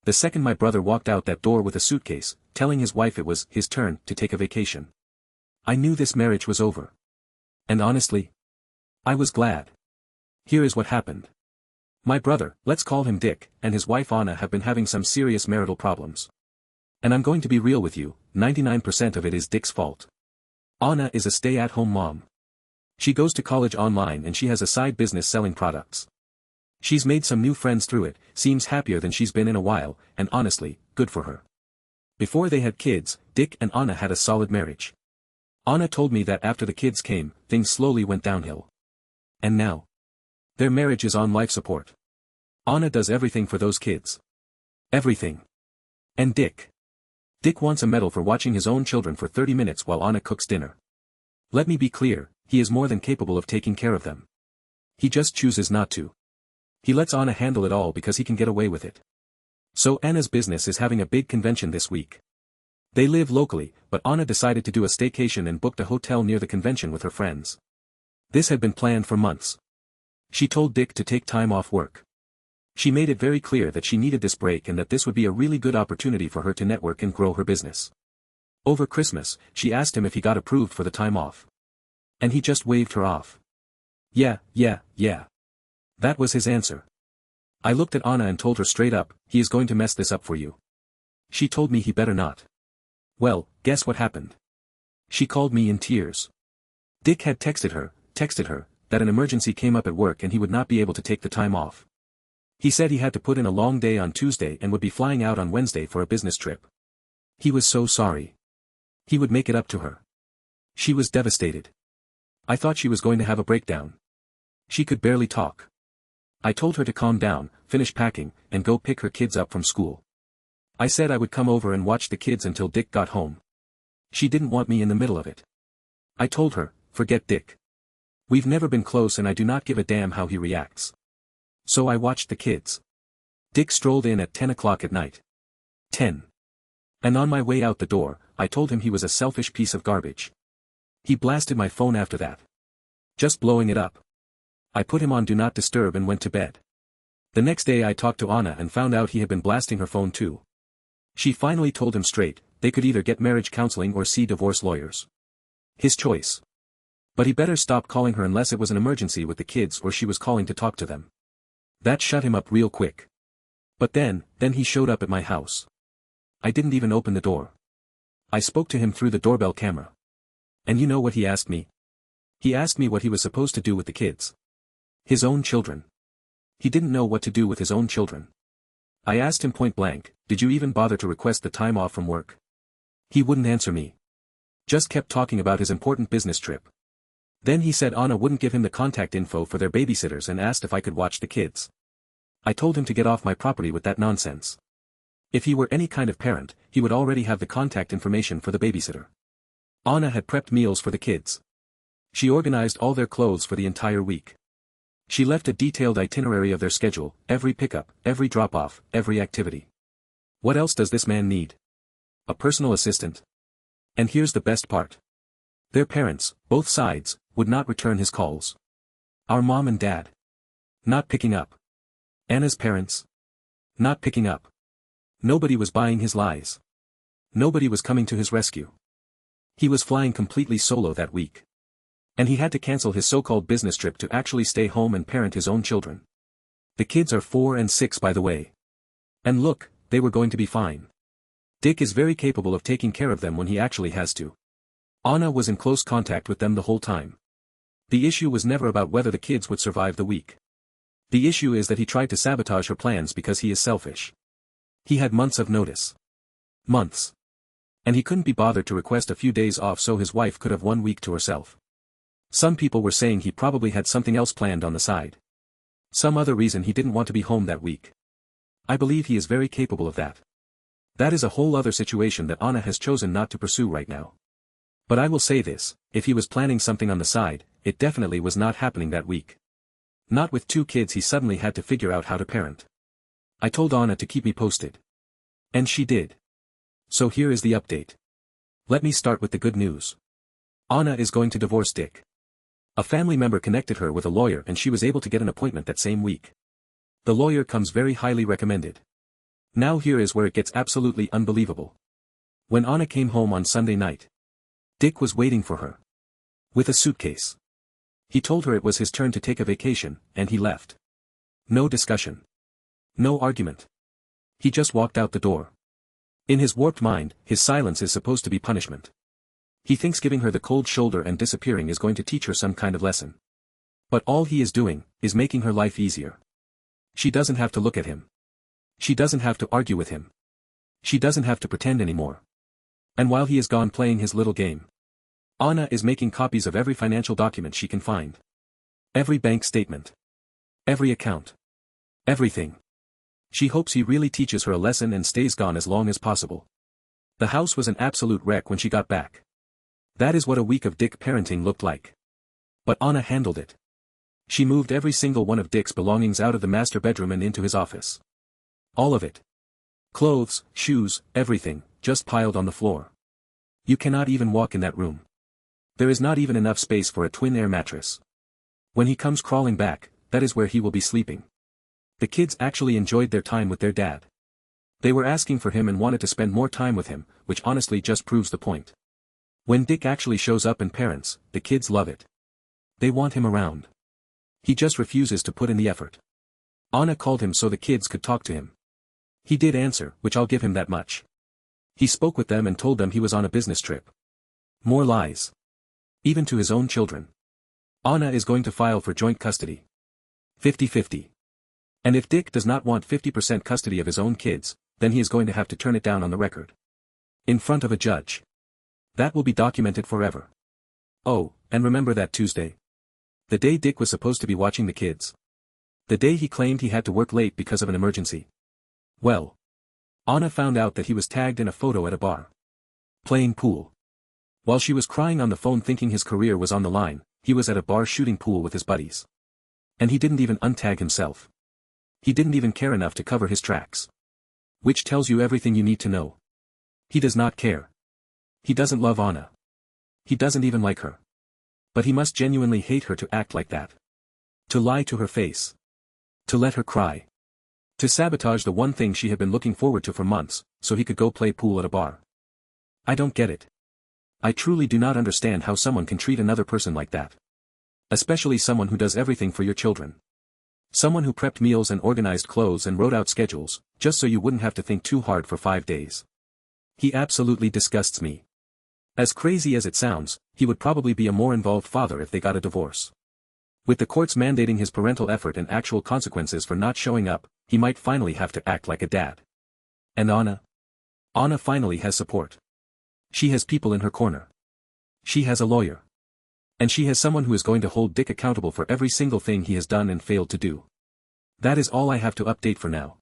The second my brother walked out that door with a suitcase, telling his wife it was his turn to take a vacation. I knew this marriage was over. And honestly, I was glad. Here is what happened. My brother, let's call him Dick, and his wife Anna have been having some serious marital problems. And I'm going to be real with you, 99% of it is Dick's fault. Anna is a stay-at-home mom. She goes to college online and she has a side business selling products. She's made some new friends through it, seems happier than she's been in a while, and honestly, good for her. Before they had kids, Dick and Anna had a solid marriage. Anna told me that after the kids came, things slowly went downhill. And now, their marriage is on life support. Anna does everything for those kids. Everything. And Dick wants a medal for watching his own children for 30 minutes while Anna cooks dinner. Let me be clear, he is more than capable of taking care of them. He just chooses not to. He lets Anna handle it all because he can get away with it. So Anna's business is having a big convention this week. They live locally, but Anna decided to do a staycation and booked a hotel near the convention with her friends. This had been planned for months. She told Dick to take time off work. She made it very clear that she needed this break and that this would be a really good opportunity for her to network and grow her business. Over Christmas, she asked him if he got approved for the time off. And he just waved her off. Yeah. That was his answer. I looked at Anna and told her straight up, he is going to mess this up for you. She told me he better not. Well, guess what happened? She called me in tears. Dick had texted her, that an emergency came up at work and he would not be able to take the time off. He said he had to put in a long day on Tuesday and would be flying out on Wednesday for a business trip. He was so sorry. He would make it up to her. She was devastated. I thought she was going to have a breakdown. She could barely talk. I told her to calm down, finish packing, and go pick her kids up from school. I said I would come over and watch the kids until Dick got home. She didn't want me in the middle of it. I told her, forget Dick. We've never been close and I do not give a damn how he reacts. So I watched the kids. Dick strolled in at 10 o'clock at night. 10. And on my way out the door, I told him he was a selfish piece of garbage. He blasted my phone after that. Just blowing it up. I put him on Do Not Disturb and went to bed. The next day I talked to Anna and found out he had been blasting her phone too. She finally told him straight, they could either get marriage counseling or see divorce lawyers. His choice. But he better stop calling her unless it was an emergency with the kids or she was calling to talk to them. That shut him up real quick. But then he showed up at my house. I didn't even open the door. I spoke to him through the doorbell camera. And you know what he asked me? He asked me what he was supposed to do with the kids. His own children. He didn't know what to do with his own children. I asked him point blank, did you even bother to request the time off from work? He wouldn't answer me. Just kept talking about his important business trip. Then he said Anna wouldn't give him the contact info for their babysitters and asked if I could watch the kids. I told him to get off my property with that nonsense. If he were any kind of parent, he would already have the contact information for the babysitter. Anna had prepped meals for the kids. She organized all their clothes for the entire week. She left a detailed itinerary of their schedule, every pickup, every drop-off, every activity. What else does this man need? A personal assistant? And here's the best part. Their parents, both sides, would not return his calls. Our mom and dad. Not picking up. Anna's parents. Not picking up. Nobody was buying his lies. Nobody was coming to his rescue. He was flying completely solo that week. And he had to cancel his so-called business trip to actually stay home and parent his own children. The kids are 4 and 6 by the way. And look, they were going to be fine. Dick is very capable of taking care of them when he actually has to. Anna was in close contact with them the whole time. The issue was never about whether the kids would survive the week. The issue is that he tried to sabotage her plans because he is selfish. He had months of notice. Months. And he couldn't be bothered to request a few days off so his wife could have 1 week to herself. Some people were saying he probably had something else planned on the side. Some other reason he didn't want to be home that week. I believe he is very capable of that. That is a whole other situation that Anna has chosen not to pursue right now. But I will say this, if he was planning something on the side, it definitely was not happening that week. Not with 2 kids he suddenly had to figure out how to parent. I told Anna to keep me posted. And she did. So here is the update. Let me start with the good news. Anna is going to divorce Dick. A family member connected her with a lawyer and she was able to get an appointment that same week. The lawyer comes very highly recommended. Now here is where it gets absolutely unbelievable. When Anna came home on Sunday night, Dick was waiting for her. With a suitcase. He told her it was his turn to take a vacation, and he left. No discussion. No argument. He just walked out the door. In his warped mind, his silence is supposed to be punishment. He thinks giving her the cold shoulder and disappearing is going to teach her some kind of lesson. But all he is doing, is making her life easier. She doesn't have to look at him. She doesn't have to argue with him. She doesn't have to pretend anymore. And while he is gone playing his little game, Anna is making copies of every financial document she can find. Every bank statement. Every account. Everything. She hopes he really teaches her a lesson and stays gone as long as possible. The house was an absolute wreck when she got back. That is what a week of Dick parenting looked like. But Anna handled it. She moved every single one of Dick's belongings out of the master bedroom and into his office. All of it. Clothes, shoes, everything, just piled on the floor. You cannot even walk in that room. There is not even enough space for a twin air mattress. When he comes crawling back, that is where he will be sleeping. The kids actually enjoyed their time with their dad. They were asking for him and wanted to spend more time with him, which honestly just proves the point. When Dick actually shows up and parents, the kids love it. They want him around. He just refuses to put in the effort. Anna called him so the kids could talk to him. He did answer, which I'll give him that much. He spoke with them and told them he was on a business trip. More lies. Even to his own children. Anna is going to file for joint custody. 50-50. And if Dick does not want 50% custody of his own kids, then he is going to have to turn it down on the record. In front of a judge. That will be documented forever. Oh, and remember that Tuesday? The day Dick was supposed to be watching the kids. The day he claimed he had to work late because of an emergency. Well. Anna found out that he was tagged in a photo at a bar. Playing pool. While she was crying on the phone thinking his career was on the line, he was at a bar shooting pool with his buddies. And he didn't even untag himself. He didn't even care enough to cover his tracks. Which tells you everything you need to know. He does not care. He doesn't love Anna. He doesn't even like her. But he must genuinely hate her to act like that. To lie to her face. To let her cry. To sabotage the one thing she had been looking forward to for months, so he could go play pool at a bar. I don't get it. I truly do not understand how someone can treat another person like that. Especially someone who does everything for your children. Someone who prepped meals and organized clothes and wrote out schedules, just so you wouldn't have to think too hard for 5 days. He absolutely disgusts me. As crazy as it sounds, he would probably be a more involved father if they got a divorce. With the courts mandating his parental effort and actual consequences for not showing up, he might finally have to act like a dad. And Anna? Anna finally has support. She has people in her corner. She has a lawyer. And she has someone who is going to hold Dick accountable for every single thing he has done and failed to do. That is all I have to update for now.